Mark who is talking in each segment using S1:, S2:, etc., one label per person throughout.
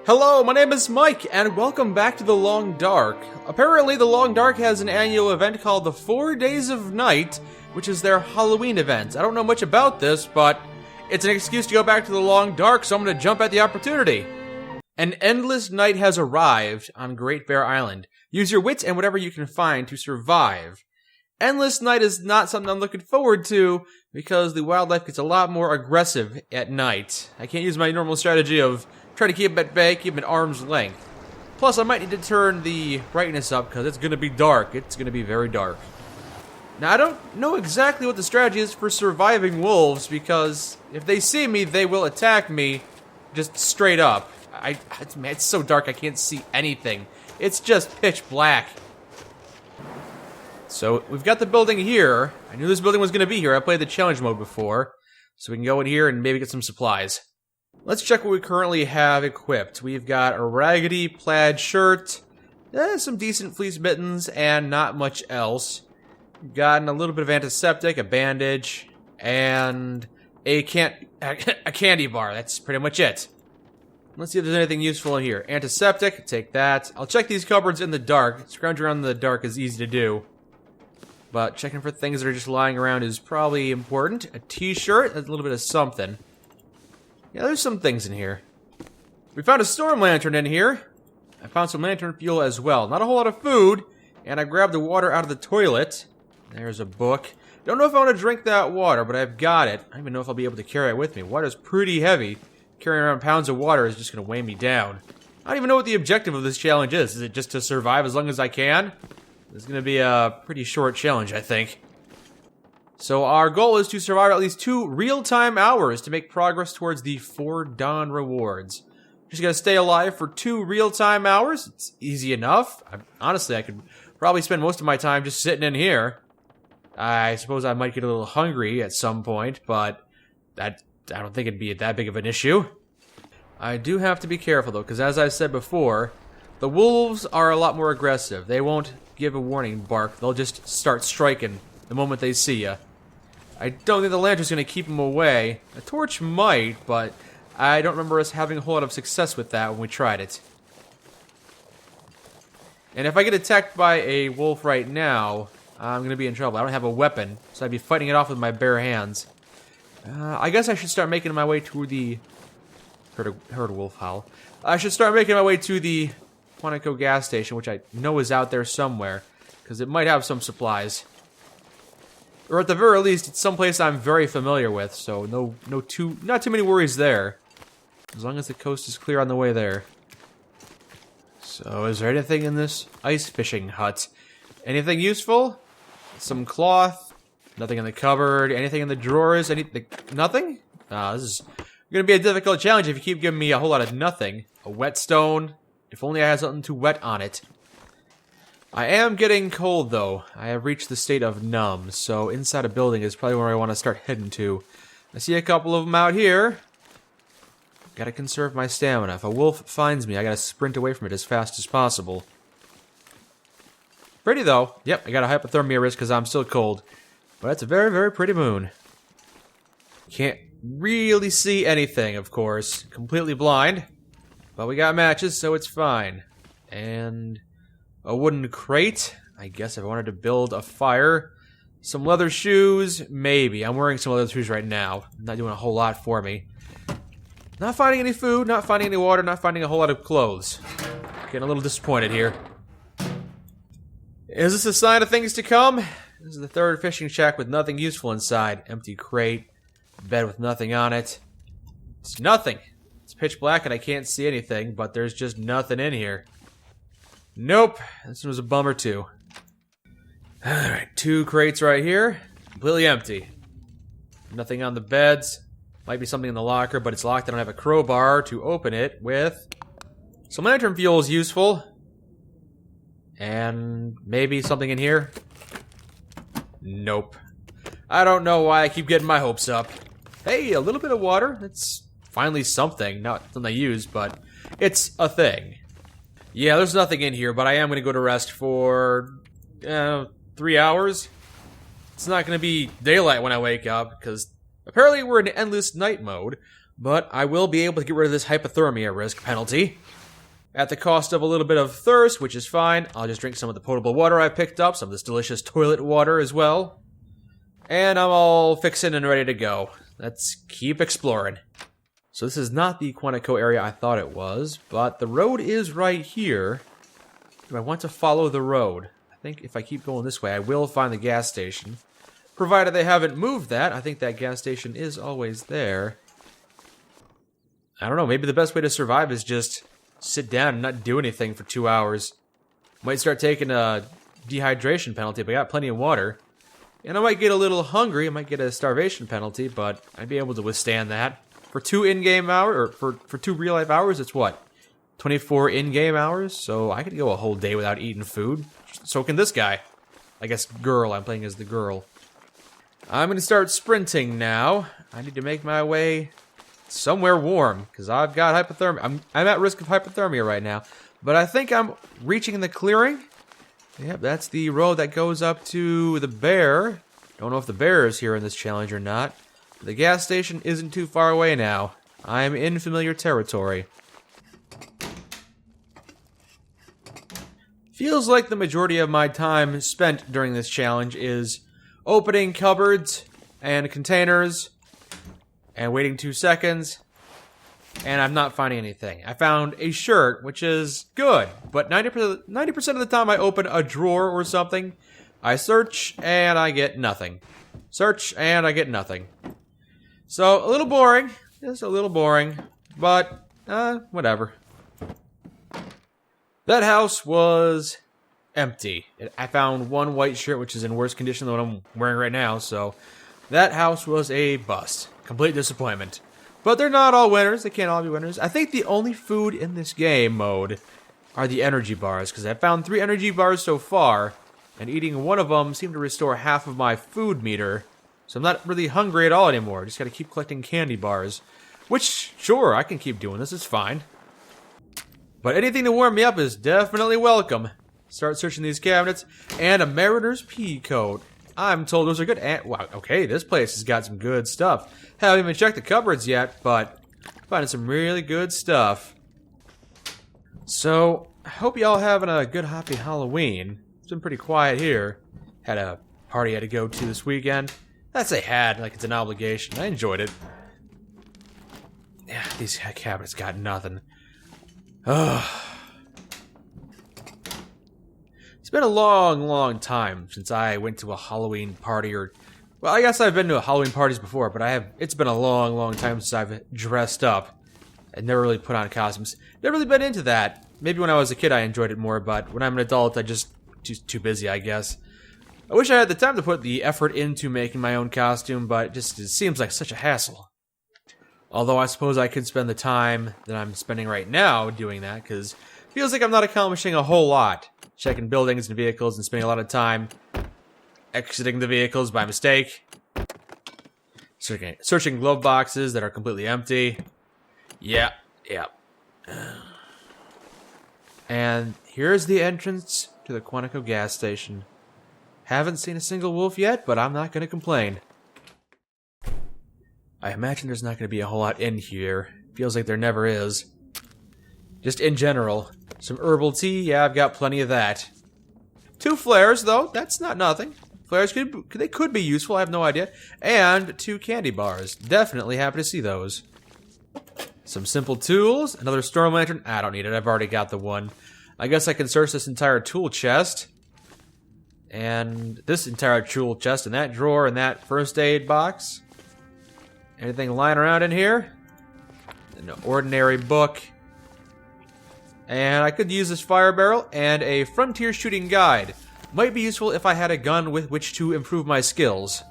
S1: Hello, my name is Mike, and welcome back to The Long Dark. Apparently, The Long Dark has an annual event called the 4 Days of Night, which is their Halloween event. I don't know much about this, but it's an excuse to go back to The Long Dark, so I'm going to jump at the opportunity. An endless night has arrived on Great Bear Island. Use your wits and whatever you can find to survive. Endless night is not something I'm looking forward to, because the wildlife gets a lot more aggressive at night. I can't use my normal strategy of trying to keep them at bay, keep them at arm's length. Plus, I might need to turn the brightness up, because it's going to be dark. It's going to be very dark. Now, I don't know exactly what the strategy is for surviving wolves, because if they see me, they will attack me just straight up. Man, it's so dark I can't see anything. It's just pitch black. So, we've got the building here. I knew this building was going to be here. I played the challenge mode before. So we can go in here and maybe get some supplies. Let's check what we currently have equipped. We've got a raggedy plaid shirt, some decent fleece mittens, and not much else. We've gotten a little bit of antiseptic, a bandage, and a candy bar. That's pretty much it. Let's see if there's anything useful in here. Antiseptic, take that. I'll check these cupboards in the dark. Scrounge around in the dark is easy to do. But checking for things that are just lying around is probably important. A t-shirt, a little bit of something. Yeah, there's some things in here. We found a storm lantern in here. I found some lantern fuel as well. Not a whole lot of food. And I grabbed the water out of the toilet. There's a book. Don't know if I want to drink that water, but I've got it. I don't even know if I'll be able to carry it with me. Water's pretty heavy. Carrying around pounds of water is just going to weigh me down. I don't even know what the objective of this challenge is. Is it just to survive as long as I can? It's going to be a pretty short challenge, I think. So our goal is to survive at least 2 real-time hours to make progress towards the 4 dawn rewards. Just gotta stay alive for 2 real-time hours. It's easy enough. Honestly, I could probably spend most of my time just sitting in here. I suppose I might get a little hungry at some point, but I don't think it'd be that big of an issue. I do have to be careful, though, because as I said before, the wolves are a lot more aggressive. They won't give a warning bark. They'll just start striking the moment they see you. I don't think the lantern's going to keep them away. A torch might, but I don't remember us having a whole lot of success with that when we tried it. And if I get attacked by a wolf right now, I'm going to be in trouble. I don't have a weapon, so I'd be fighting it off with my bare hands. I guess I should start making my way to the... Heard a wolf howl. I should start making my way to the Quantico gas station, which I know is out there somewhere, because it might have some supplies. Or at the very least, it's someplace I'm very familiar with, so not too many worries there. As long as the coast is clear on the way there. So, is there anything in this ice fishing hut? Anything useful? Some cloth? Nothing in the cupboard? Anything in the drawers? Nothing? This is gonna be a difficult challenge if you keep giving me a whole lot of nothing. A whetstone? If only I had something to wet on it. I am getting cold, though. I have reached the state of numb, so inside a building is probably where I want to start heading to. I see a couple of them out here. Gotta conserve my stamina. If a wolf finds me, I gotta sprint away from it as fast as possible. Pretty, though. Yep, I got a hypothermia risk because I'm still cold. But it's a very, very pretty moon. Can't really see anything, of course. Completely blind. But we got matches, so it's fine. And... a wooden crate, I guess if I wanted to build a fire. Some leather shoes, maybe. I'm wearing some leather shoes right now. Not doing a whole lot for me. Not finding any food, not finding any water, not finding a whole lot of clothes. Getting a little disappointed here. Is this a sign of things to come? This is the 3rd fishing shack with nothing useful inside. Empty crate, bed with nothing on it. It's nothing. It's pitch black and I can't see anything, but there's just nothing in here. Nope, this was a bummer too. Alright, 2 crates right here. Completely empty. Nothing on the beds. Might be something in the locker, but it's locked. I don't have a crowbar to open it with. Some lantern fuel is useful. And maybe something in here. Nope. I don't know why I keep getting my hopes up. Hey, a little bit of water. It's finally something. Not something I use, but it's a thing. Yeah, there's nothing in here, but I am going to go to rest for 3 hours. It's not going to be daylight when I wake up, because apparently we're in endless night mode. But I will be able to get rid of this hypothermia risk penalty. At the cost of a little bit of thirst, which is fine. I'll just drink some of the potable water I picked up, some of this delicious toilet water as well. And I'm all fixing and ready to go. Let's keep exploring. So this is not the Quantico area I thought it was, but the road is right here. Do I want to follow the road? I think if I keep going this way, I will find the gas station. Provided they haven't moved that, I think that gas station is always there. I don't know, maybe the best way to survive is just sit down and not do anything for 2 hours. Might start taking a dehydration penalty, but I got plenty of water. And I might get a little hungry, I might get a starvation penalty, but I'd be able to withstand that. For 2 in-game hours, or for 2 real-life hours, it's what? 24 in-game hours? So I could go a whole day without eating food. So can this guy. I guess girl, I'm playing as the girl. I'm gonna start sprinting now. I need to make my way somewhere warm, because I've got hypothermia. I'm at risk of hypothermia right now. But I think I'm reaching the clearing. Yep, that's the road that goes up to the bear. Don't know if the bear is here in this challenge or not. The gas station isn't too far away now. I'm in familiar territory. Feels like the majority of my time spent during this challenge is opening cupboards and containers and waiting 2 seconds, and I'm not finding anything. I found a shirt, which is good, but 90% of the time I open a drawer or something, I search and I get nothing. Search and I get nothing. So, a little boring. Just a little boring. But, whatever. That house was empty. I found one white shirt, which is in worse condition than what I'm wearing right now, so that house was a bust. Complete disappointment. But they're not all winners. They can't all be winners. I think the only food in this game mode are the energy bars, because I found 3 energy bars so far, and eating one of them seemed to restore half of my food meter. So I'm not really hungry at all anymore. Just gotta keep collecting candy bars. Which, sure, I can keep doing this. It's fine. But anything to warm me up is definitely welcome. Start searching these cabinets. And a Mariner's pea coat. I'm told those are good. And, wow, okay, this place has got some good stuff. Haven't even checked the cupboards yet, but finding some really good stuff. So, I hope y'all having a good happy Halloween. It's been pretty quiet here. Had a party I had to go to this weekend. I say had, like it's an obligation. I enjoyed it. Yeah, these cabinets got nothing. Ugh. It's been a long, long time since I went to a Halloween party, or... Well, I guess I've been to Halloween parties before, but it's been a long, long time since I've dressed up. And never really put on costumes. Never really been into that. Maybe when I was a kid I enjoyed it more, but when I'm an adult I just... too busy, I guess. I wish I had the time to put the effort into making my own costume, but it seems like such a hassle. Although I suppose I could spend the time that I'm spending right now doing that, because it feels like I'm not accomplishing a whole lot. Checking buildings and vehicles and spending a lot of time exiting the vehicles by mistake. Searching glove boxes that are completely empty. Yeah. And here's the entrance to the Quantico gas station. Haven't seen a single wolf yet, but I'm not going to complain. I imagine there's not going to be a whole lot in here. Feels like there never is. Just in general. Some herbal tea, yeah, I've got plenty of that. 2 flares, though, that's not nothing. Flares could be useful, I have no idea. And 2 candy bars. Definitely happy to see those. Some simple tools, another storm lantern. I don't need it, I've already got the one. I guess I can search this entire tool chest. And this entire tool chest in that drawer and that first aid box. Anything lying around in here? An ordinary book. And I could use this fire barrel and a frontier shooting guide. Might be useful if I had a gun with which to improve my skills.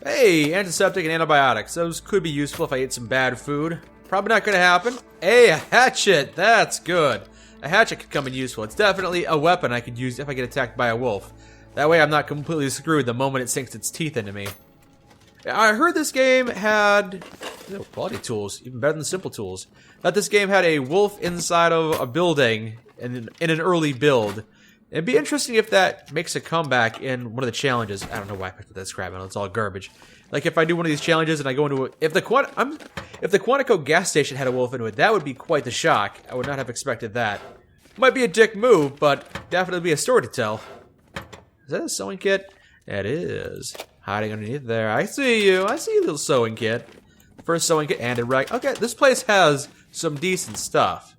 S1: Hey, antiseptic and antibiotics. Those could be useful if I ate some bad food. Probably not gonna happen. Hey, a hatchet! That's good. A hatchet could come in useful. It's definitely a weapon I could use if I get attacked by a wolf. That way I'm not completely screwed the moment it sinks its teeth into me. I heard this game had quality tools, even better than simple tools. That this game had a wolf inside of a building in an early build. It'd be interesting if that makes a comeback in one of the challenges. I don't know why I picked up that scrap metal, it's all garbage. Like if I do one of these challenges and I go into a, if the Quantico gas station had a wolf into it, that would be quite the shock. I would not have expected that. Might be a dick move, but definitely be a story to tell. Is that a sewing kit? It is. Hiding underneath there. I see you. I see you, little sewing kit. First sewing kit and a rag. Okay, this place has some decent stuff.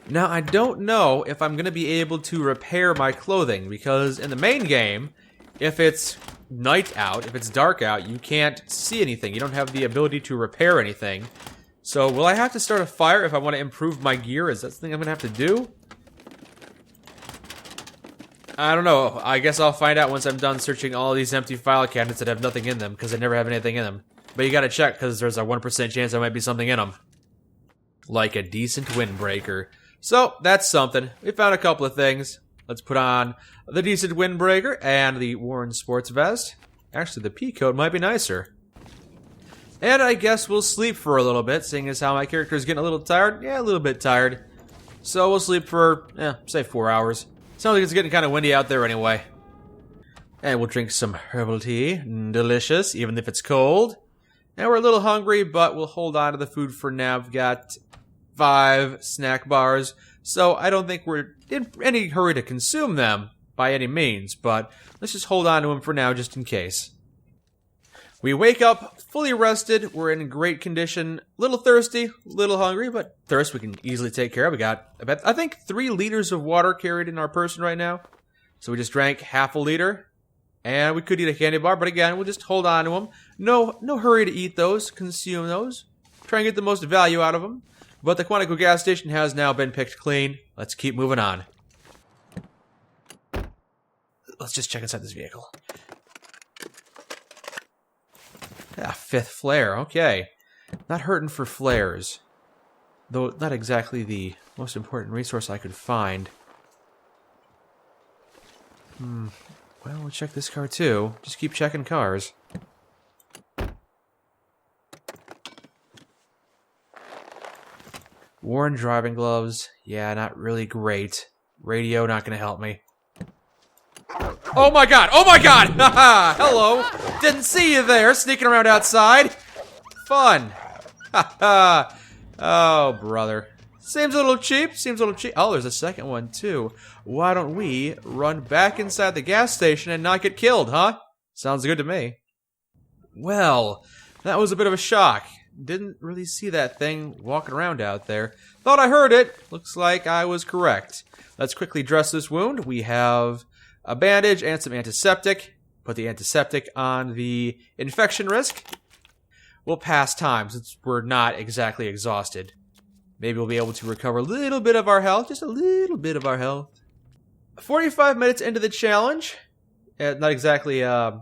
S1: Now, I don't know if I'm going to be able to repair my clothing, because in the main game, if it's night out, if it's dark out, you can't see anything. You don't have the ability to repair anything. So, will I have to start a fire if I want to improve my gear? Is that something I'm going to have to do? I don't know. I guess I'll find out once I'm done searching all these empty file cabinets that have nothing in them, because I never have anything in them. But you gotta check, because there's a 1% chance there might be something in them. Like a decent windbreaker. So, that's something. We found a couple of things. Let's put on the decent windbreaker and the Warren sports vest. Actually, the P coat might be nicer. And I guess we'll sleep for a little bit, seeing as how my character is getting a little tired. Yeah, a little bit tired. So we'll sleep for, say 4 hours. Sounds like it's getting kind of windy out there anyway. And we'll drink some herbal tea. Delicious, even if it's cold. And we're a little hungry, but we'll hold on to the food for now. We've got 5 snack bars, so I don't think we're in any hurry to consume them by any means, but let's just hold on to them for now just in case. We wake up fully rested, we're in great condition, a little thirsty, a little hungry, but thirst we can easily take care of. We got, I think, 3 liters of water carried in our person right now, so we just drank half a liter. And we could eat a candy bar, but again, we'll just hold on to them. No hurry to eat those, consume those. Try and get the most value out of them. But the Quantico gas station has now been picked clean. Let's keep moving on. Let's just check inside this vehicle. Ah, 5th flare, okay. Not hurting for flares. Though not exactly the most important resource I could find. Well, we'll check this car too. Just keep checking cars. Worn driving gloves. Yeah, not really great. Radio, not gonna help me. Oh my god! Oh my god! Haha! Hello! Didn't see you there, sneaking around outside. Fun! Haha! Oh, brother. Seems a little cheap, seems a little cheap. Oh, there's a second one, too. Why don't we run back inside the gas station and not get killed, huh? Sounds good to me. Well, that was a bit of a shock. Didn't really see that thing walking around out there. Thought I heard it. Looks like I was correct. Let's quickly dress this wound. We have a bandage and some antiseptic. Put the antiseptic on the infection risk. We'll pass time since we're not exactly exhausted. Maybe we'll be able to recover a little bit of our health. Just a little bit of our health. 45 minutes into the challenge. Not exactly a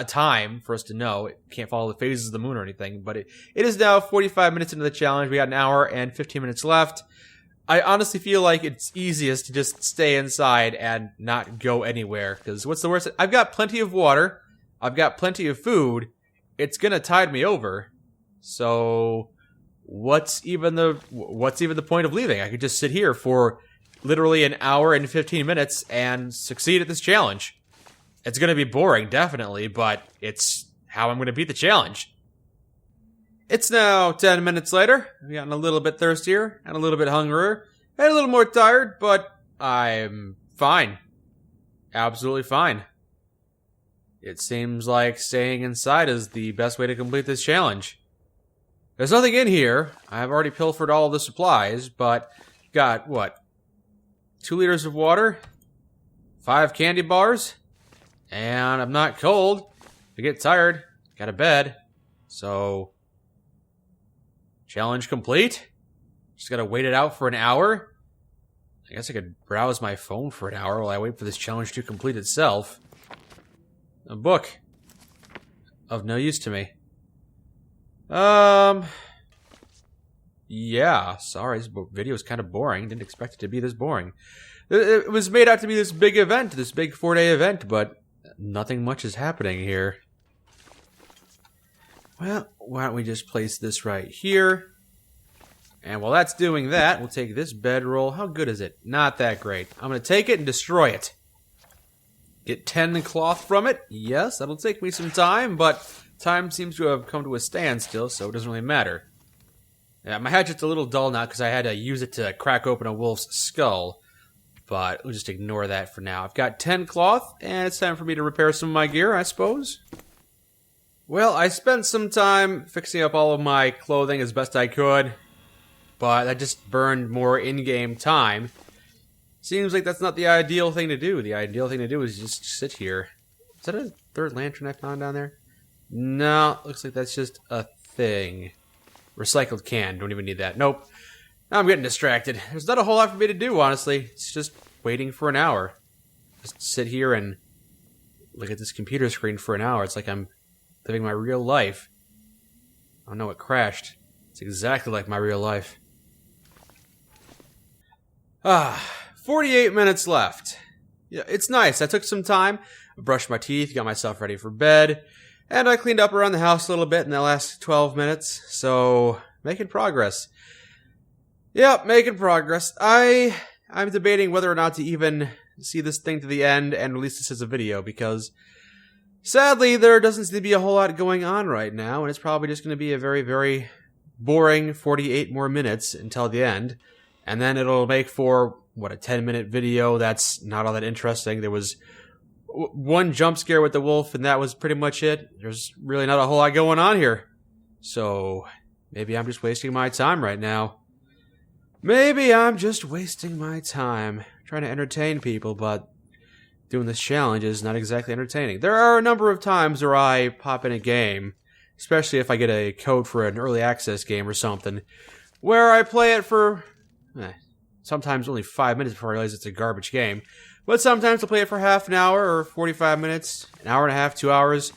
S1: time for us to know. It can't follow the phases of the moon or anything. But it is now 45 minutes into the challenge. We got an hour and 15 minutes left. I honestly feel like it's easiest to just stay inside and not go anywhere. Because what's the worst? I've got plenty of water. I've got plenty of food. It's going to tide me over. So what's even the point of leaving? I could just sit here for literally an hour and 15 minutes and succeed at this challenge. It's going to be boring, definitely, but it's how I'm going to beat the challenge. It's now 10 minutes later. I've gotten a little bit thirstier and a little bit hungrier and a little more tired, but I'm fine. Absolutely fine. It seems like staying inside is the best way to complete this challenge. There's nothing in here. I've already pilfered all the supplies, but got, what? 2 liters of water? 5 candy bars? And I'm not cold. I get tired. Got a bed. So, challenge complete? Just gotta wait it out for an hour? I guess I could browse my phone for an hour while I wait for this challenge to complete itself. A book. Of no use to me. Yeah, sorry, this video is kind of boring. Didn't expect it to be this boring. It was made out to be this big event, this big 4-day event, but nothing much is happening here. Well, why don't we just place this right here? And while that's doing that, we'll take this bedroll. How good is it? Not that great. I'm going to take it and destroy it. Get 10 cloth from it. Yes, that'll take me some time, but time seems to have come to a standstill, so it doesn't really matter. Yeah, my hatchet's a little dull now because I had to use it to crack open a wolf's skull, but we'll just ignore that for now. I've got 10 cloth, and it's time for me to repair some of my gear, I suppose. Well, I spent some time fixing up all of my clothing as best I could, but that just burned more in-game time. Seems like that's not the ideal thing to do. The ideal thing to do is just sit here. Is that a third lantern I found down there? No, looks like that's just a thing. Recycled can, don't even need that. Nope. Now I'm getting distracted. There's not a whole lot for me to do, honestly. It's just waiting for an hour. Just sit here and look at this computer screen for an hour. It's like I'm living my real life. Oh no, it crashed. It's exactly like my real life. 48 minutes left. Yeah, it's nice. I took some time. I brushed my teeth, got myself ready for bed, and I cleaned up around the house a little bit in the last 12 minutes. So, making progress. Yep, making progress. I'm debating whether or not to even see this thing to the end and release this as a video, because sadly, there doesn't seem to be a whole lot going on right now, and it's probably just going to be a very, very boring 48 more minutes until the end. And then it'll make for, what, a 10-minute video that's not all that interesting. There was one jump scare with the wolf, and that was pretty much it. There's really not a whole lot going on here. So, maybe I'm just wasting my time right now. Maybe I'm just wasting my time trying to entertain people, but doing this challenge is not exactly entertaining. There are a number of times where I pop in a game, especially if I get a code for an early access game or something, where I play it for sometimes only 5 minutes before I realize it's a garbage game. But sometimes I'll play it for half an hour or 45 minutes, an hour and a half, 2 hours.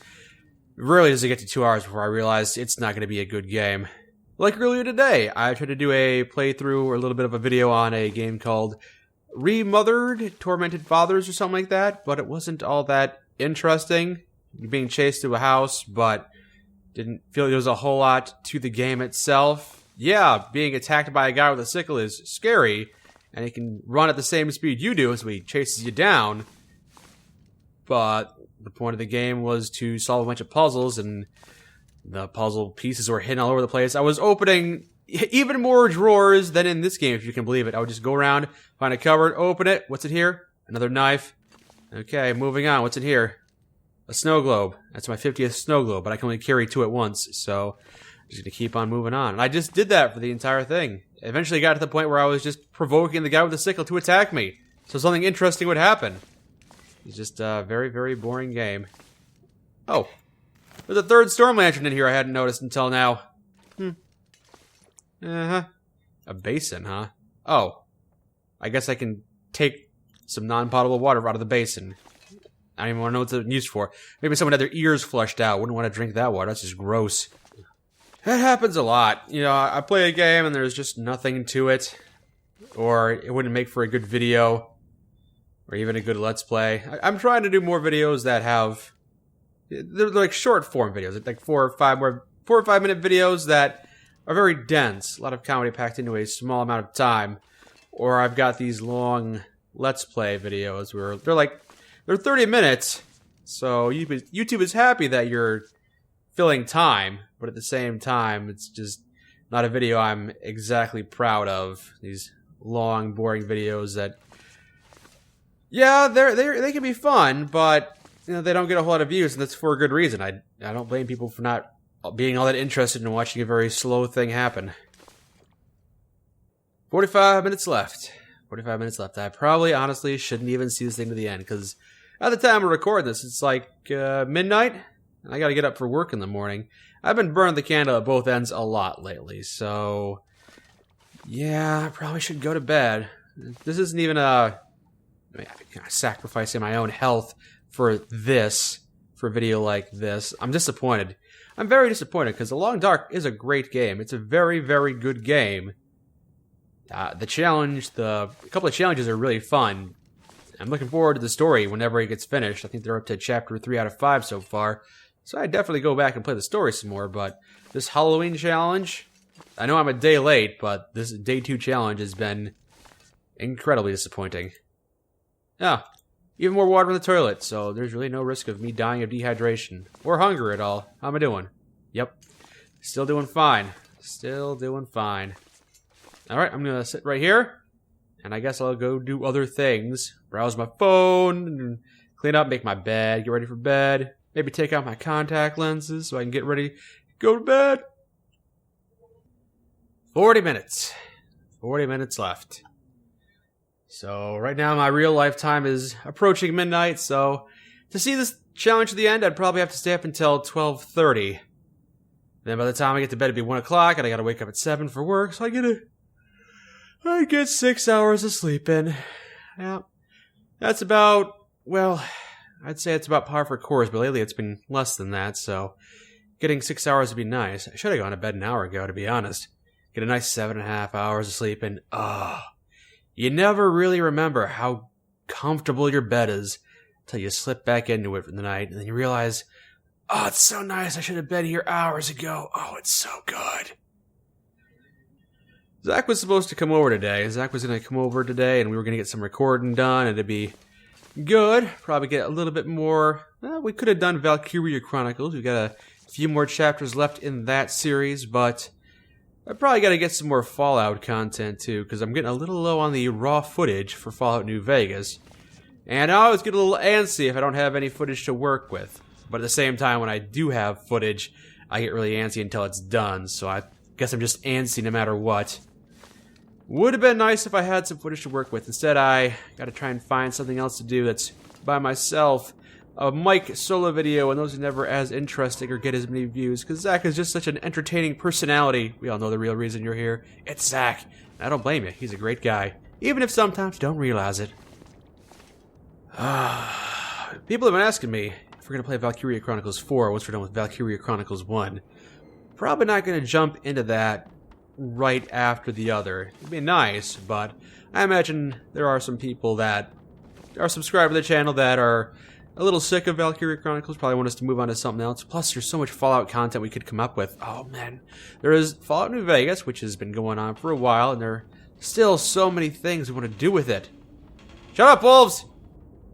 S1: Rarely does it get to 2 hours before I realize it's not going to be a good game. Like earlier today, I tried to do a playthrough or a little bit of a video on a game called Remothered, Tormented Fathers or something like that, but it wasn't all that interesting. Being chased to a house, but didn't feel there was a whole lot to the game itself. Yeah, being attacked by a guy with a sickle is scary, and he can run at the same speed you do, so he chases you down. But the point of the game was to solve a bunch of puzzles, and the puzzle pieces were hidden all over the place. I was opening even more drawers than in this game, if you can believe it. I would just go around, find a cupboard, open it. What's it here? Another knife. Okay, moving on. What's in here? A snow globe. That's my 50th snow globe, but I can only carry 2 at once, so I'm just going to keep on moving on. And I just did that for the entire thing. Eventually got to the point where I was just provoking the guy with the sickle to attack me, so something interesting would happen. It's just a very, very boring game. Oh. There's a third storm lantern in here I hadn't noticed until now. A basin, huh? Oh. I guess I can take some non-potable water out of the basin. I don't even want to know what it's used for. Maybe someone had their ears flushed out. Wouldn't want to drink that water. That's just gross. That happens a lot. You know, I play a game and there's just nothing to it. Or it wouldn't make for a good video. Or even a good Let's Play. I'm trying to do more videos that have... They're like short form videos. Like 4 or 5 minute videos that are very dense. A lot of comedy packed into a small amount of time. Or I've got these long Let's Play videos where they're 30 minutes. So YouTube is happy that you're filling time. But at the same time, it's just not a video I'm exactly proud of. These long, boring videos that... Yeah, they can be fun, but... You know, they don't get a whole lot of views, and that's for a good reason. I don't blame people for not being all that interested in watching a very slow thing happen. 45 minutes left. 45 minutes left. I probably, honestly, shouldn't even see this thing to the end, because at the time I record this, it's like midnight, and I gotta get up for work in the morning. I've been burning the candle at both ends a lot lately, so... Yeah, I probably should go to bed. This isn't even I'm sacrificing my own health for a video like this. I'm disappointed. I'm very disappointed, because The Long Dark is a great game. It's a very, very good game. A couple of challenges are really fun. I'm looking forward to the story whenever it gets finished. I think they're up to chapter 3 out of 5 so far. So I'd definitely go back and play the story some more, but this Halloween challenge, I know I'm a day late, but this day 2 challenge has been incredibly disappointing. Yeah. even more water in the toilet, so there's really no risk of me dying of dehydration. Or hunger at all. How am I doing? Yep. Still doing fine. Still doing fine. Alright, I'm gonna sit right here. And I guess I'll go do other things. Browse my phone, clean up, make my bed, get ready for bed. Maybe take out my contact lenses so I can get ready to go to bed. 40 minutes. 40 minutes left. So right now my real life time is approaching midnight, so to see this challenge to the end, I'd probably have to stay up until 12:30. Then by the time I get to bed, it'd be 1 o'clock, and I gotta wake up at 7 for work, so I get 6 hours of sleep in. Yeah. That's about, well, I'd say it's about par for course, but lately it's been less than that, so getting 6 hours would be nice. I should have gone to bed an hour ago, to be honest. Get a nice 7.5 hours of sleep, and you never really remember how comfortable your bed is until you slip back into it for the night, and then you realize, oh, it's so nice, I should have been here hours ago. Oh, it's so good. Zach was supposed to come over today. Zach was going to come over today, and we were going to get some recording done, and it'd be good. Probably get a little bit more. Well, we could have done Valkyria Chronicles. We've got a few more chapters left in that series, but I probably got to get some more Fallout content, too, because I'm getting a little low on the raw footage for Fallout New Vegas. And I always get a little antsy if I don't have any footage to work with. But at the same time, when I do have footage, I get really antsy until it's done, so I guess I'm just antsy no matter what. Would have been nice if I had some footage to work with. Instead, I got to try and find something else to do that's by myself. A Mike solo video, and those are never as interesting or get as many views, because Zach is just such an entertaining personality. We all know the real reason you're here. It's Zach. I don't blame you. He's a great guy. Even if sometimes you don't realize it. People have been asking me if we're going to play Valkyria Chronicles 4 once we're done with Valkyria Chronicles 1. Probably not going to jump into that right after the other. It'd be nice, but I imagine there are some people that are subscribed to the channel that are a little sick of Valkyria Chronicles, probably want us to move on to something else. Plus, there's so much Fallout content we could come up with. Oh, man. There is Fallout New Vegas, which has been going on for a while, and there are still so many things we want to do with it. Shut up, wolves!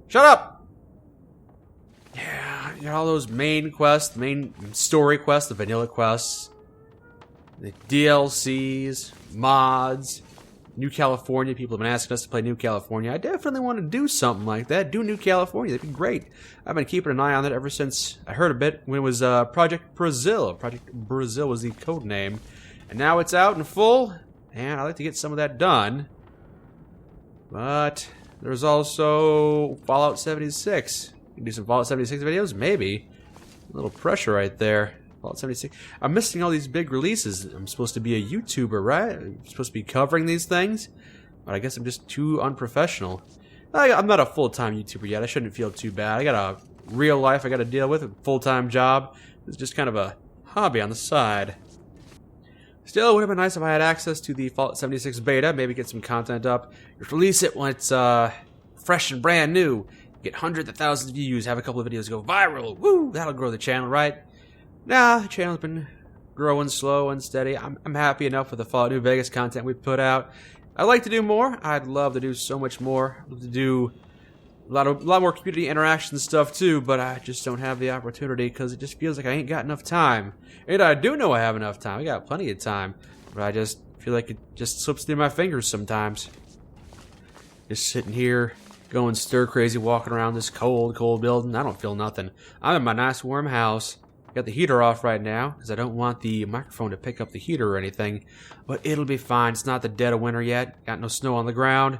S1: Shut up! Yeah, you got all those main quests, main story quests, the vanilla quests, the DLCs, mods, New California. People have been asking us to play New California. I definitely want to do something like that. Do New California. That'd be great. I've been keeping an eye on that ever since I heard a bit when it was Project Brazil. Project Brazil was the code name. And now it's out in full, and I'd like to get some of that done. But there's also Fallout 76. You can do some Fallout 76 videos? Maybe. A little pressure right there. Fallout 76. I'm missing all these big releases. I'm supposed to be a YouTuber, right? I'm supposed to be covering these things? But I guess I'm just too unprofessional. I'm not a full-time YouTuber yet. I shouldn't feel too bad. I got a real life I got to deal with, a full-time job. It's just kind of a hobby on the side. Still, it would have been nice if I had access to the Fallout 76 beta. Maybe get some content up. Just release it when it's fresh and brand new. Get hundreds of thousands of views. Have a couple of videos go viral. Woo! That'll grow the channel, right? Nah, the channel's been growing slow and steady. I'm happy enough with the Fallout New Vegas content we've put out. I'd like to do more. I'd love to do so much more. I'd love to do a lot more community interaction stuff too, but I just don't have the opportunity because it just feels like I ain't got enough time. And I do know I have enough time. I got plenty of time, but I just feel like it just slips through my fingers sometimes. Just sitting here, going stir crazy, walking around this cold building. I don't feel nothing. I'm in my nice warm house. Got the heater off right now because I don't want the microphone to pick up the heater or anything, but it'll be fine. It's not the dead of winter yet. Got no snow on the ground.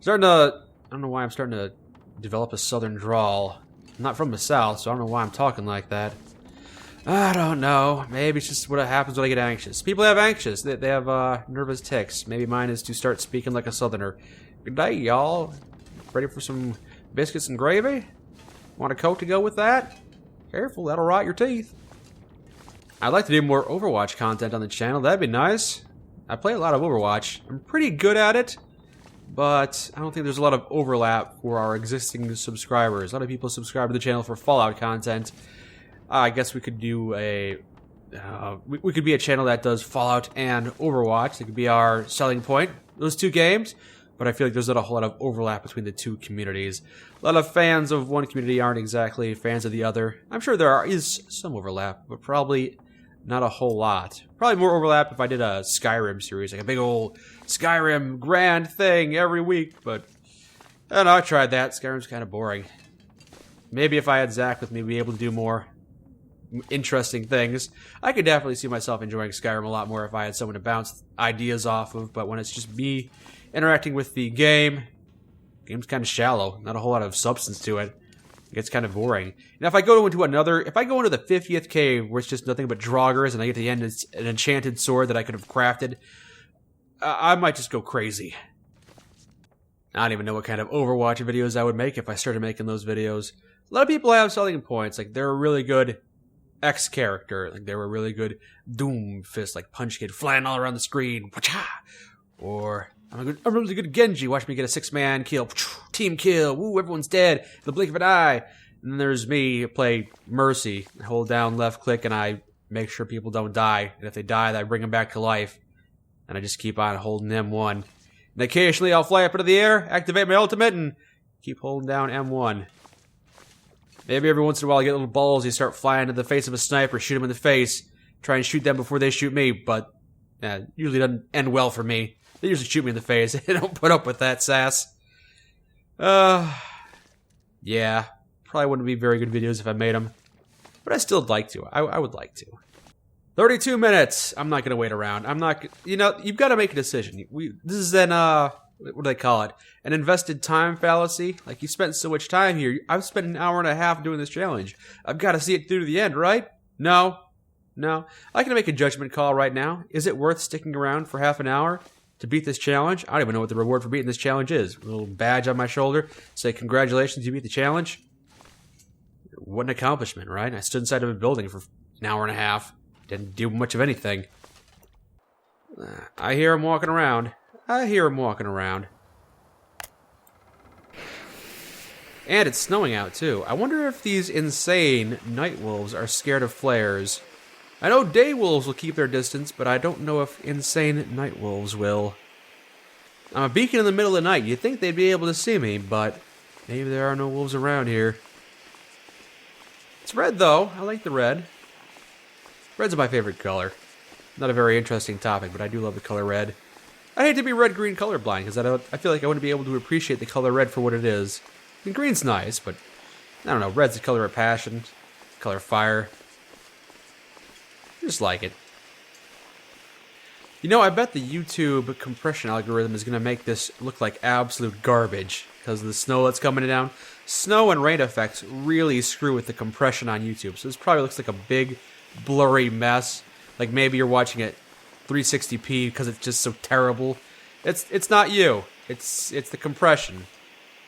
S1: I don't know why I'm starting to develop a southern drawl. I'm not from the south, so I don't know why I'm talking like that. I don't know. Maybe it's just what happens when I get anxious. People have anxious. They have nervous tics. Maybe mine is to start speaking like a southerner. Good day, y'all. Ready for some biscuits and gravy? Want a Coke to go with that? Careful, that'll rot your teeth. I'd like to do more Overwatch content on the channel. That'd be nice. I play a lot of Overwatch. I'm pretty good at it, but I don't think there's a lot of overlap for our existing subscribers. A lot of people subscribe to the channel for Fallout content. I guess we could do a... we could be a channel that does Fallout and Overwatch. That could be our selling point. Those two games. but I feel like there's not a whole lot of overlap between the two communities. A lot of fans of one community aren't exactly fans of the other. I'm sure there is some overlap, but probably not a whole lot. Probably more overlap if I did a Skyrim series, like a big old Skyrim grand thing every week, but I don't know, I tried that. Skyrim's kind of boring. Maybe if I had Zach with me, we'd be able to do more interesting things. I could definitely see myself enjoying Skyrim a lot more if I had someone to bounce ideas off of, but when it's just me interacting with the game's kind of shallow. Not a whole lot of substance to it. It gets kind of boring. Now, if I go into the 50th cave where it's just nothing but draugrs and I get to the end it's an enchanted sword that I could have crafted, I might just go crazy. I don't even know what kind of Overwatch videos I would make if I started making those videos. A lot of people have selling points, like they're a really good X character, like they were a really good Doom Fist, like Punch Kid flying all around the screen, or I'm a really good Genji, watch me get a 6-man kill, team kill, woo, everyone's dead, in the blink of an eye. And then there's me, play Mercy, I hold down left click and I make sure people don't die, and if they die, I bring them back to life, and I just keep on holding M1. And occasionally I'll fly up into the air, activate my ultimate, and keep holding down M1. Maybe every once in a while I get little balls, you start flying into the face of a sniper, shoot them in the face, try and shoot them before they shoot me, but usually doesn't end well for me. They usually shoot me in the face. They don't put up with that sass. Yeah, probably wouldn't be very good videos if I made them, but I still would like to. I would like to. 32 minutes. I'm not going to wait around. I'm not, you've got to make a decision. This is an, what do they call it? An invested time fallacy. Like, you spent so much time here. I've spent an hour and a half doing this challenge. I've got to see it through to the end, right? No. I can make a judgment call right now. Is it worth sticking around for half an hour to beat this challenge? I don't even know what the reward for beating this challenge is. A little badge on my shoulder. Say, congratulations, you beat the challenge. What an accomplishment, right? I stood inside of a building for an hour and a half. Didn't do much of anything. I hear him walking around. And it's snowing out, too. I wonder if these insane night wolves are scared of flares. I know day wolves will keep their distance, but I don't know if insane night wolves will. I'm a beacon in the middle of the night. You'd think they'd be able to see me, but maybe there are no wolves around here. It's red, though. I like the red. Red's my favorite color. Not a very interesting topic, but I do love the color red. I hate to be red-green colorblind, because I feel like I wouldn't be able to appreciate the color red for what it is. I mean, green's nice, but I don't know. Red's the color of passion, color of fire. I just like it. I bet the YouTube compression algorithm is going to make this look like absolute garbage because of the snow that's coming down. Snow and rain effects really screw with the compression on YouTube, so this probably looks like a big, blurry mess. Like maybe you're watching it 360p because it's just so terrible. It's not you. It's the compression.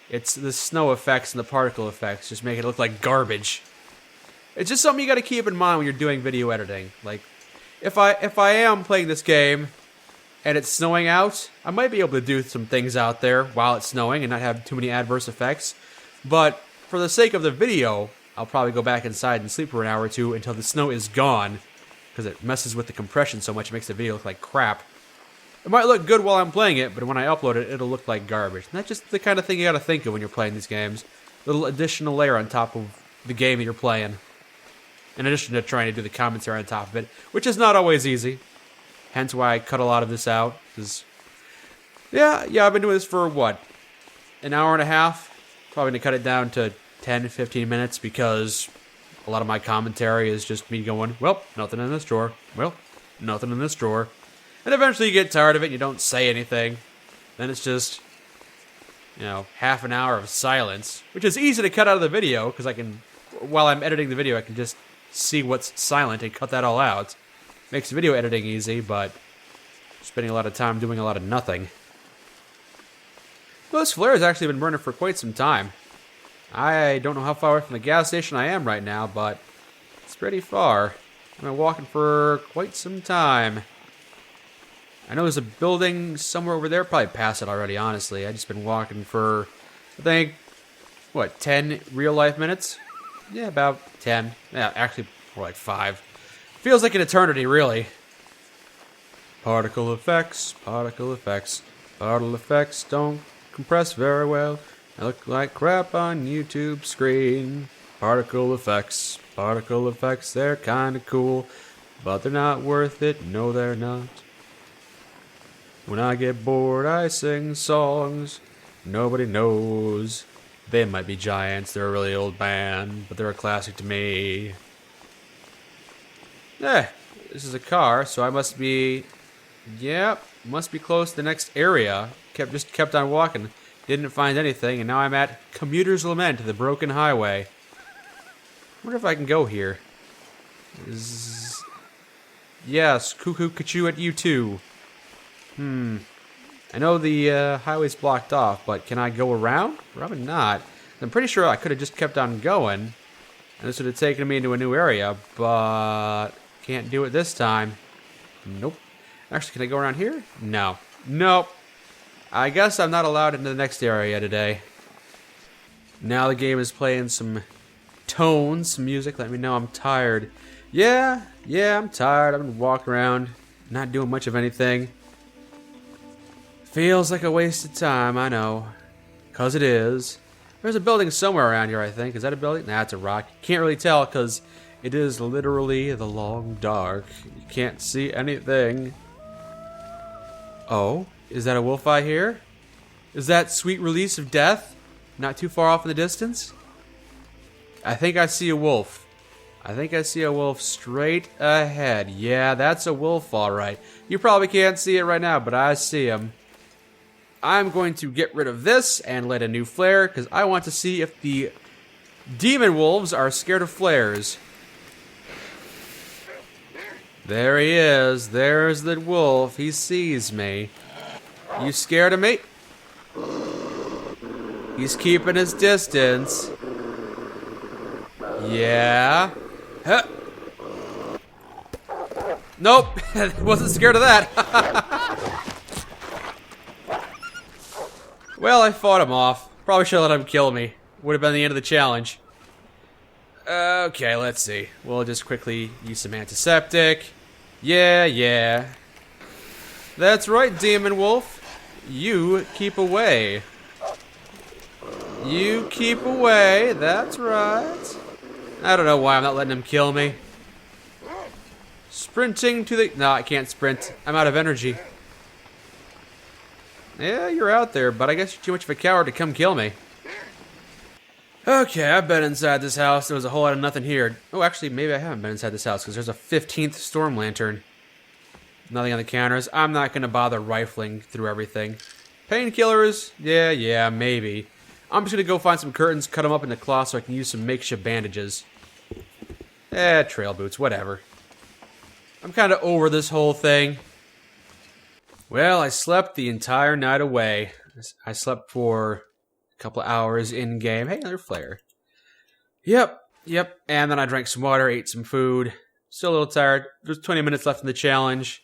S1: It's the snow effects and the particle effects just make it look like garbage. It's just something you got to keep in mind when you're doing video editing. Like, if I am playing this game and it's snowing out, I might be able to do some things out there while it's snowing and not have too many adverse effects. But for the sake of the video, I'll probably go back inside and sleep for an hour or two until the snow is gone, because it messes with the compression so much it makes the video look like crap. It might look good while I'm playing it, but when I upload it, it'll look like garbage. And that's just the kind of thing you gotta think of when you're playing these games. Little additional layer on top of the game that you're playing. In addition to trying to do the commentary on top of it, which is not always easy. Hence why I cut a lot of this out. Because, yeah, I've been doing this for, what, an hour and a half? Probably going to cut it down to 10, 15 minutes because a lot of my commentary is just me going, well, nothing in this drawer. Well, nothing in this drawer. And eventually you get tired of it and you don't say anything. Then it's just, half an hour of silence, which is easy to cut out of the video because I can, while I'm editing the video, I can just see what's silent and cut that all out. Makes video editing easy, but spending a lot of time doing a lot of nothing. Well, this flare has actually been burning for quite some time. I don't know how far away from the gas station I am right now, but it's pretty far. I've been walking for quite some time. I know there's a building somewhere over there. Probably past it already, honestly. I've just been walking for, I think, 10 real-life minutes? Yeah, about 10. Yeah, actually, more like 5. Feels like an eternity, really. Particle effects, particle effects. Particle effects don't compress very well. I look like crap on YouTube screen. Particle effects, they're kinda cool. But they're not worth it, no they're not. When I get bored, I sing songs. Nobody knows. They might be giants, they're a really old band, but they're a classic to me. Eh, this is a car, so I must be... Yep, must be close to the next area. Just kept on walking. Didn't find anything, and now I'm at COMMUTERS LAMENT, the broken highway. I wonder if I can go here. Yes, cuckoo kachoo at you too. I know the highway's blocked off, but can I go around? Probably not. I'm pretty sure I could have just kept on going, and this would have taken me into a new area, but can't do it this time. Nope. Actually, can I go around here? No. Nope. I guess I'm not allowed into the next area today. Now the game is playing some tones, some music. Let me know I'm tired. Yeah, I'm tired. I've been walking around, not doing much of anything. Feels like a waste of time, I know. 'Cause it is. There's a building somewhere around here, I think. Is that a building? Nah, it's a rock. Can't really tell, because it is literally the long dark. You can't see anything. Oh, is that a wolf I hear? Is that sweet release of death not too far off in the distance? I think I see a wolf. I think I see a wolf straight ahead. Yeah, that's a wolf, alright. You probably can't see it right now, but I see him. I'm going to get rid of this and light a new flare, because I want to see if the demon wolves are scared of flares. There he is. There's the wolf. He sees me. You scared of me? He's keeping his distance. Yeah. Huh. Nope. Wasn't scared of that. Well, I fought him off. Probably should have let him kill me. Would have been the end of the challenge. Okay, let's see. We'll just quickly use some antiseptic. Yeah. That's right, Demon Wolf. You keep away. You keep away. That's right. I don't know why I'm not letting him kill me. Sprinting to the... No, I can't sprint. I'm out of energy. Yeah, you're out there, but I guess you're too much of a coward to come kill me. Okay, I've been inside this house. There was a whole lot of nothing here. Oh, actually, maybe I haven't been inside this house, because there's a 15th storm lantern. Nothing on the counters. I'm not going to bother rifling through everything. Painkillers? Yeah, maybe. I'm just going to go find some curtains, cut them up into cloth so I can use some makeshift bandages. Trail boots, whatever. I'm kind of over this whole thing. Well, I slept the entire night away. I slept for a couple of hours in-game. Hey, another flare. Yep. And then I drank some water, ate some food. Still a little tired. There's 20 minutes left in the challenge.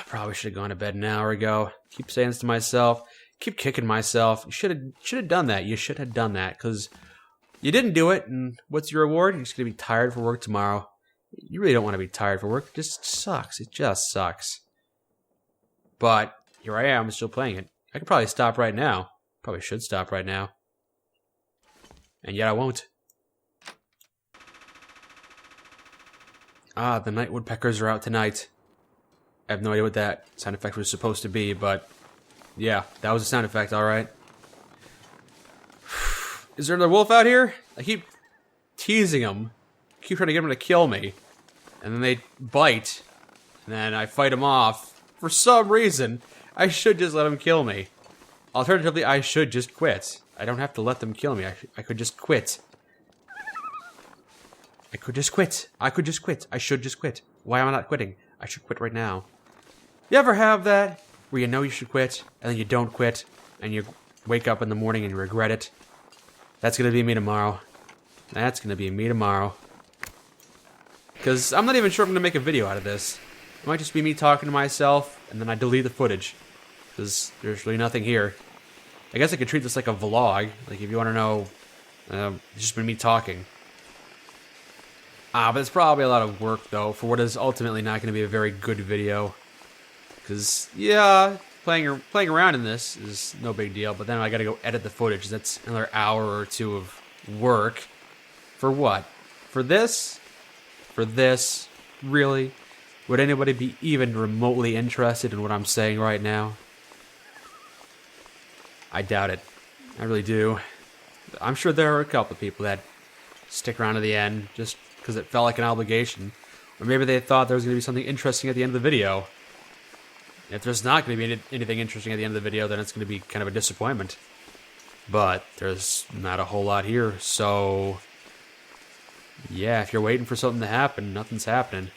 S1: Probably should have gone to bed an hour ago. Keep saying this to myself. Keep kicking myself. You should have done that. You should have done that, because you didn't do it, and what's your reward? You're just going to be tired for work tomorrow. You really don't want to be tired for work. It just sucks. It just sucks. But here I am, still playing it. I could probably stop right now. Probably should stop right now. And yet I won't. The night woodpeckers are out tonight. I have no idea what that sound effect was supposed to be, but yeah, that was a sound effect, alright. Is there another wolf out here? I keep teasing them. I keep trying to get them to kill me. And then they bite. And then I fight them off. For some reason, I should just let them kill me. Alternatively, I should just quit. I don't have to let them kill me. I could just quit. I could just quit. I should just quit. Why am I not quitting? I should quit right now. You ever have that? Where you know you should quit, and then you don't quit, and you wake up in the morning and you regret it? That's gonna be me tomorrow. That's gonna be me tomorrow. Because I'm not even sure if I'm gonna make a video out of this. It might just be me talking to myself, and then I delete the footage. Because there's really nothing here. I guess I could treat this like a vlog. Like, if you want to know, it's just been me talking. But it's probably a lot of work, though, for what is ultimately not going to be a very good video. Because, yeah, playing around in this is no big deal, but then I gotta go edit the footage. That's another hour or two of work. For what? For this? For this? Really? Would anybody be even remotely interested in what I'm saying right now? I doubt it. I really do. I'm sure there are a couple of people that stick around to the end just because it felt like an obligation. Or maybe they thought there was going to be something interesting at the end of the video. If there's not going to be anything interesting at the end of the video, then it's going to be kind of a disappointment. But there's not a whole lot here, so... yeah, if you're waiting for something to happen, nothing's happening.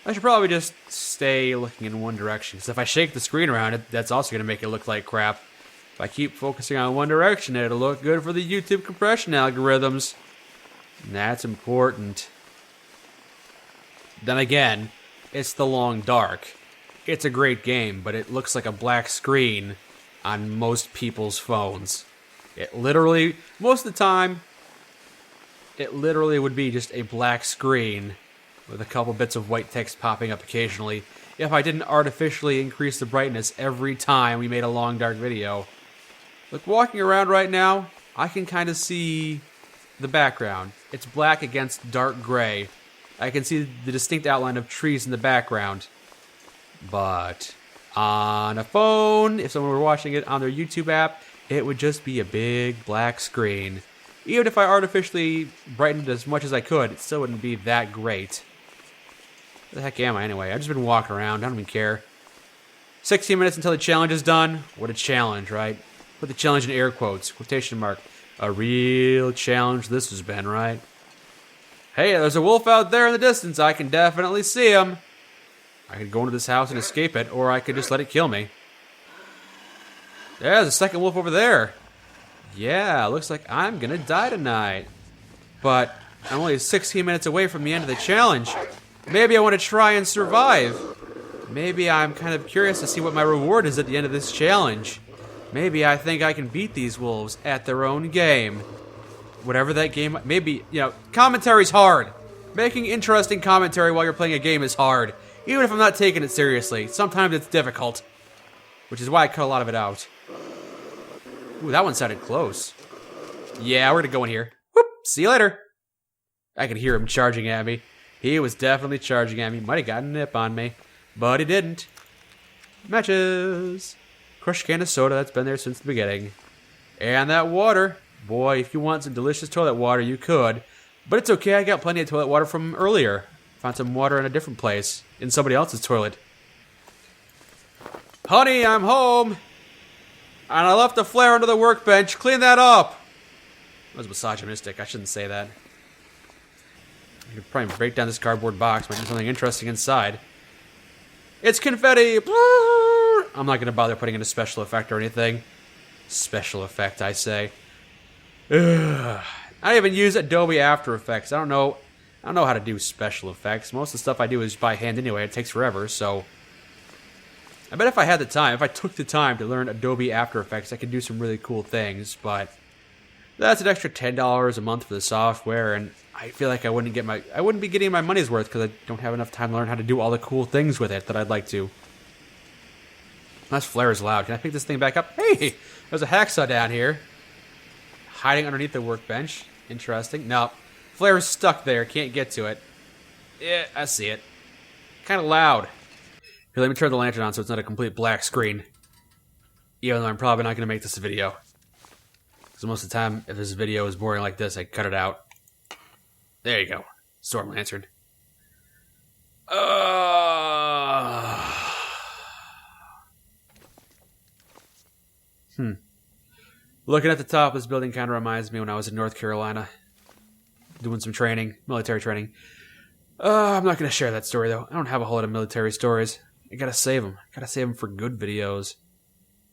S1: I should probably just stay looking in one direction, because if I shake the screen around, that's also going to make it look like crap. If I keep focusing on one direction, it'll look good for the YouTube compression algorithms. And that's important. Then again, it's The Long Dark. It's a great game, but it looks like a black screen on most people's phones. It literally, most of the time, it literally would be just a black screen with a couple bits of white text popping up occasionally if I didn't artificially increase the brightness every time we made a Long Dark video. Like, walking around right now, I can kind of see the background. It's black against dark gray. I can see the distinct outline of trees in the background. But on a phone, if someone were watching it on their YouTube app, it would just be a big black screen. Even if I artificially brightened it as much as I could, it still wouldn't be that great. Where the heck am I anyway? I've just been walking around. I don't even care. 16 minutes until the challenge is done. What a challenge, right? Put the challenge in air quotes. Quotation mark. A real challenge this has been, right? Hey, there's a wolf out there in the distance. I can definitely see him. I could go into this house and escape it, or I could just let it kill me. There's a second wolf over there. Yeah, looks like I'm gonna die tonight. But I'm only 16 minutes away from the end of the challenge. Maybe I want to try and survive. Maybe I'm kind of curious to see what my reward is at the end of this challenge. Maybe I think I can beat these wolves at their own game. Whatever that game... maybe, you know, commentary's hard. Making interesting commentary while you're playing a game is hard. Even if I'm not taking it seriously. Sometimes it's difficult. Which is why I cut a lot of it out. Ooh, that one sounded close. Yeah, we're gonna go in here. Whoop! See you later! I could hear him charging at me. He was definitely charging at me. Might have gotten a nip on me. But he didn't. Matches! Crushed can of soda, that's been there since the beginning. And that water. Boy, if you want some delicious toilet water, you could. But it's okay, I got plenty of toilet water from earlier. Found some water in a different place. In somebody else's toilet. Honey, I'm home! And I left a flare under the workbench. Clean that up! That was misogynistic. I shouldn't say that. I could probably break down this cardboard box. Might do something interesting inside. It's confetti! I'm not going to bother putting in a special effect or anything. Special effect, I say. Ugh. I don't even use Adobe After Effects. I don't know how to do special effects. Most of the stuff I do is by hand anyway. It takes forever, so... I bet if I had the time, if I took the time to learn Adobe After Effects, I could do some really cool things, but... that's an extra $10 a month for the software, and I feel like I wouldn't be getting my money's worth because I don't have enough time to learn how to do all the cool things with it that I'd like to. That flare is loud. Can I pick this thing back up? Hey! There's a hacksaw down here. Hiding underneath the workbench. Interesting. No. Flare is stuck there. Can't get to it. Yeah, I see it. Kind of loud. Here, let me turn the lantern on so it's not a complete black screen. Even though I'm probably not going to make this a video. Because most of the time, if this video is boring like this, I cut it out. There you go. Storm lantern. Looking at the top of this building kind of reminds me when I was in North Carolina. Doing some training, military training. I'm not going to share that story, though. I don't have a whole lot of military stories. I gotta save them. Gotta save them for good videos.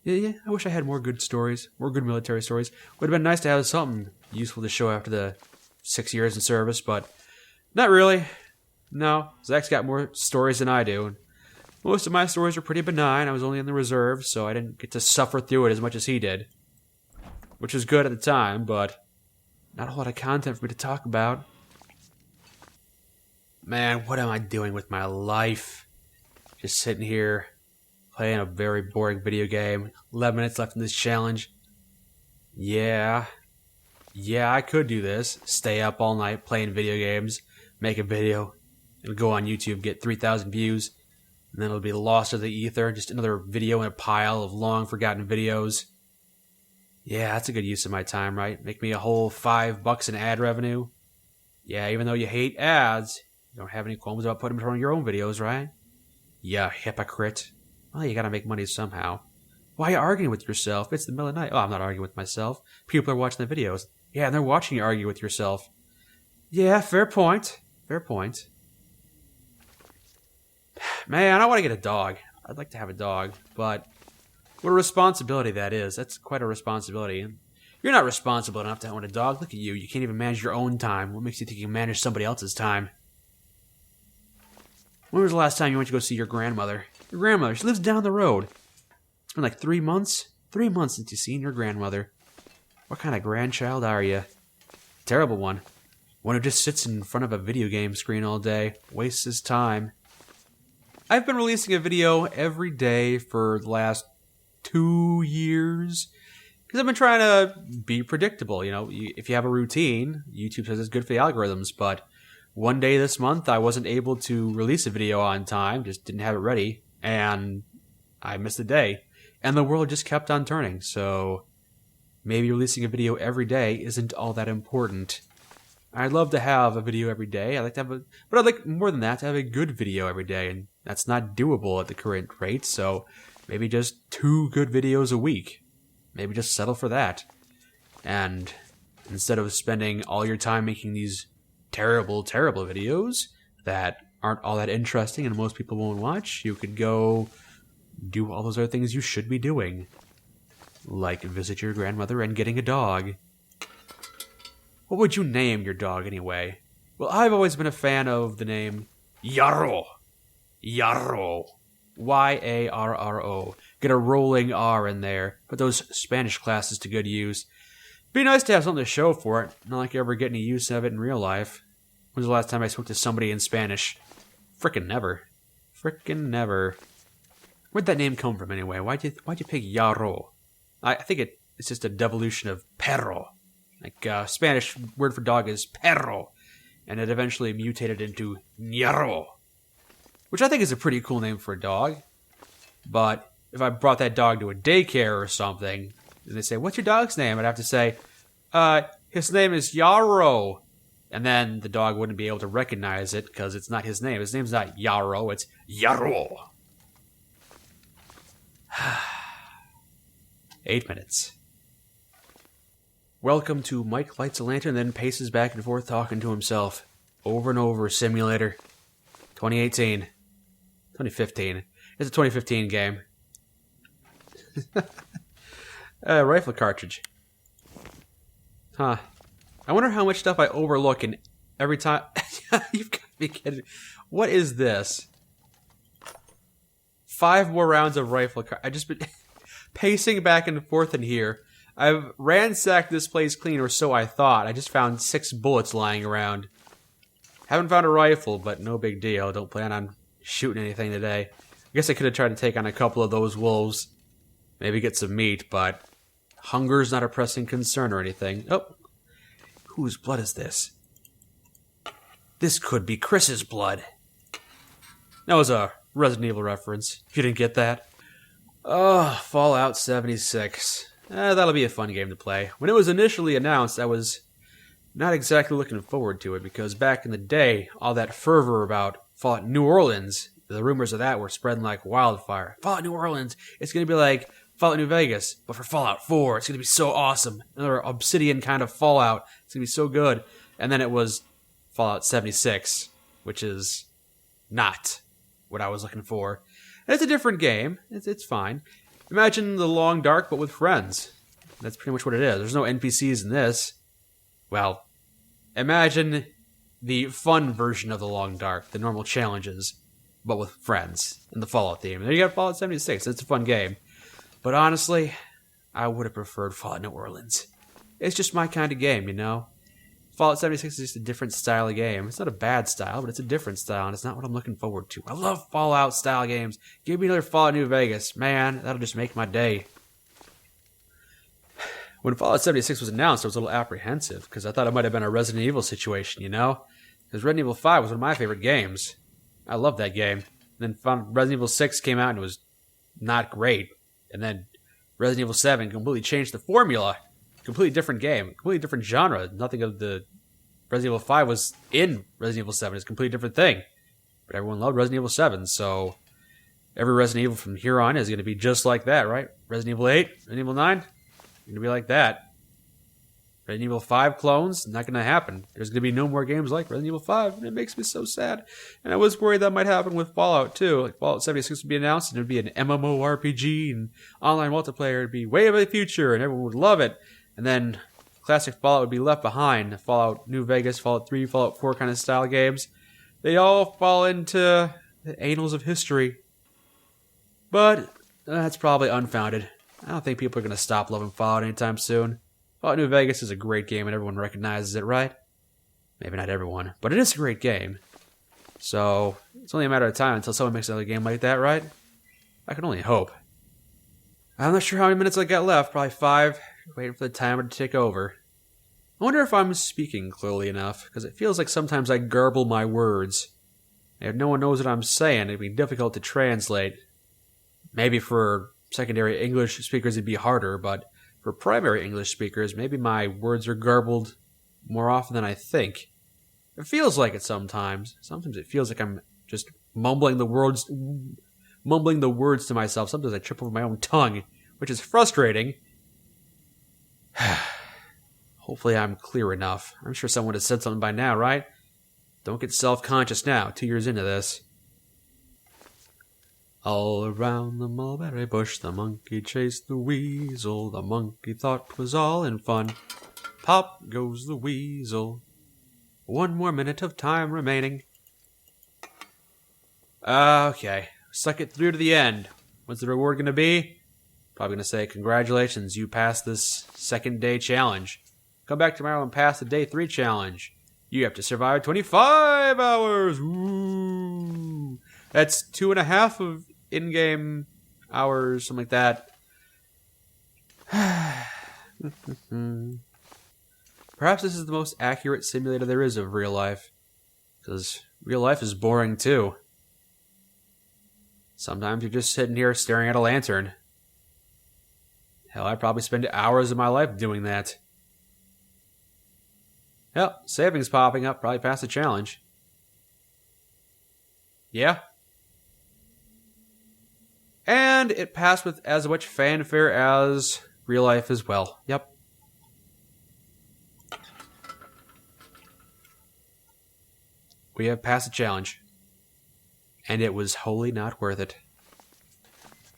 S1: Yeah, I wish I had more good stories. More good military stories. Would have been nice to have something useful to show after the 6 years in service, but not really. No, Zach's got more stories than I do. Most of my stories are pretty benign. I was only in the reserve, so I didn't get to suffer through it as much as he did. Which was good at the time, but not a whole lot of content for me to talk about. Man, what am I doing with my life? Just sitting here, playing a very boring video game. 11 minutes left in this challenge. Yeah, I could do this. Stay up all night playing video games, make a video, and go on YouTube, get 3,000 views, and then it'll be lost to the ether. Just another video in a pile of long forgotten videos. Yeah, that's a good use of my time, right? Make me a whole $5 in ad revenue. Yeah, even though you hate ads, you don't have any qualms about putting them in one of your own videos, right? Yeah, hypocrite. Well, you gotta make money somehow. Why are you arguing with yourself? It's the middle of the night. Oh, I'm not arguing with myself. People are watching the videos. Yeah, and they're watching you argue with yourself. Yeah, fair point. Fair point. Man, I want to get a dog. I'd like to have a dog, but what a responsibility that is. That's quite a responsibility. You're not responsible enough to own a dog. Look at you. You can't even manage your own time. What makes you think you can manage somebody else's time? When was the last time you went to go see your grandmother? Your grandmother. She lives down the road. It's been like 3 months. 3 months since you've seen your grandmother. What kind of grandchild are you? Terrible one. One who just sits in front of a video game screen all day. Wastes his time. I've been releasing a video every day for the last 2 years. Because I've been trying to be predictable. You know, if you have a routine, YouTube says it's good for the algorithms. But one day this month, I wasn't able to release a video on time. Just didn't have it ready. And I missed a day. And the world just kept on turning. So maybe releasing a video every day isn't all that important. I'd love to have a video every day. I'd like to have but I'd like more than that, to have a good video every day. And that's not doable at the current rate. So maybe just 2 good videos a week. Maybe just settle for that. And instead of spending all your time making these terrible, terrible videos that aren't all that interesting and most people won't watch, you could go do all those other things you should be doing. Like visit your grandmother and getting a dog. What would you name your dog anyway? Well, I've always been a fan of the name Yarro. Yarro. Y-A-R-R-O. Get a rolling R in there. Put those Spanish classes to good use. Be nice to have something to show for it. Not like you ever get any use of it in real life. When's the last time I spoke to somebody in Spanish? Frickin' never. Frickin' never. Where'd that name come from anyway? Why'd you pick Yarro? I think it's just a devolution of perro. Like Spanish word for dog is perro. And it eventually mutated into Ñarro. Which I think is a pretty cool name for a dog. But if I brought that dog to a daycare or something, and they say, what's your dog's name? I'd have to say, his name is Yarro. And then the dog wouldn't be able to recognize it because it's not his name. His name's not Yarro, it's Yarro. 8 minutes. Welcome to Mike lights a lantern, then paces back and forth talking to himself. Over and over, simulator. 2018. 2015. It's a 2015 game. Rifle cartridge. Huh. I wonder how much stuff I overlook in every time. You've got to be kidding. What is this? 5 more rounds of rifle cartridge. I've just been pacing back and forth in here. I've ransacked this place clean, or so I thought. I just found 6 bullets lying around. Haven't found a rifle, but no big deal. Don't plan on shooting anything today. I guess I could have tried to take on a couple of those wolves. Maybe get some meat, but hunger's not a pressing concern or anything. Oh, whose blood is this? This could be Chris's blood. That was a Resident Evil reference. You didn't get that? Oh, Fallout 76. That'll be a fun game to play. When it was initially announced, I was not exactly looking forward to it, because back in the day, all that fervor about Fallout New Orleans, the rumors of that were spreading like wildfire. Fallout New Orleans, it's going to be like Fallout New Vegas, but for Fallout 4, it's going to be so awesome. Another Obsidian kind of Fallout. It's going to be so good. And then it was Fallout 76, which is not what I was looking for. And it's a different game. It's fine. Imagine The Long Dark, but with friends. That's pretty much what it is. There's no NPCs in this. Well, imagine the fun version of The Long Dark, the normal challenges, but with friends, in the Fallout theme. There you got Fallout 76. It's a fun game. But honestly, I would have preferred Fallout New Orleans. It's just my kind of game, you know? Fallout 76 is just a different style of game. It's not a bad style, but it's a different style, and it's not what I'm looking forward to. I love Fallout style games. Give me another Fallout New Vegas. Man, that'll just make my day. When Fallout 76 was announced, I was a little apprehensive, because I thought it might have been a Resident Evil situation, you know? Because Resident Evil 5 was one of my favorite games. I loved that game. And then Resident Evil 6 came out and it was not great. And then Resident Evil 7 completely changed the formula. Completely different game. Completely different genre. Nothing of the Resident Evil 5 was in Resident Evil 7. It's a completely different thing. But everyone loved Resident Evil 7, so every Resident Evil from here on is going to be just like that, right? Resident Evil 8, Resident Evil 9, going to be like that. Resident Evil 5 clones, not going to happen. There's going to be no more games like Resident Evil 5, and it makes me so sad. And I was worried that might happen with Fallout too. Like Fallout 76 would be announced, and it would be an MMORPG, and online multiplayer would be way of the future, and everyone would love it. And then classic Fallout would be left behind. Fallout New Vegas, Fallout 3, Fallout 4 kind of style games. They all fall into the annals of history. But that's probably unfounded. I don't think people are going to stop loving Fallout anytime soon. Fallout New Vegas is a great game and everyone recognizes it, right? Maybe not everyone, but it is a great game. So, it's only a matter of time until someone makes another game like that, right? I can only hope. I'm not sure how many minutes I got left, probably 5. Waiting for the timer to tick over. I wonder if I'm speaking clearly enough, because it feels like sometimes I garble my words. And if no one knows what I'm saying, it'd be difficult to translate. Maybe for secondary English speakers it'd be harder, but for primary English speakers, maybe my words are garbled more often than I think. It feels like it sometimes. Sometimes it feels like I'm just mumbling the words to myself. Sometimes I trip over my own tongue, which is frustrating. Hopefully I'm clear enough. I'm sure someone has said something by now, right? Don't get self-conscious now, 2 years into this. All around the mulberry bush, the monkey chased the weasel. The monkey thought 'twas all in fun. Pop goes the weasel. 1 more minute of time remaining. Okay, suck it through to the end. What's the reward going to be? Probably going to say, congratulations, you passed this 2nd day challenge. Come back tomorrow and pass the day 3 challenge. You have to survive 25 hours. Ooh. That's 2.5 of in-game hours, something like that. Perhaps this is the most accurate simulator there is of real life. Because real life is boring too. Sometimes you're just sitting here staring at a lantern. Hell, I probably spend hours of my life doing that. Yep, savings popping up, probably passed the challenge. Yeah. And it passed with as much fanfare as real life as well. Yep. We have passed the challenge. And it was wholly not worth it.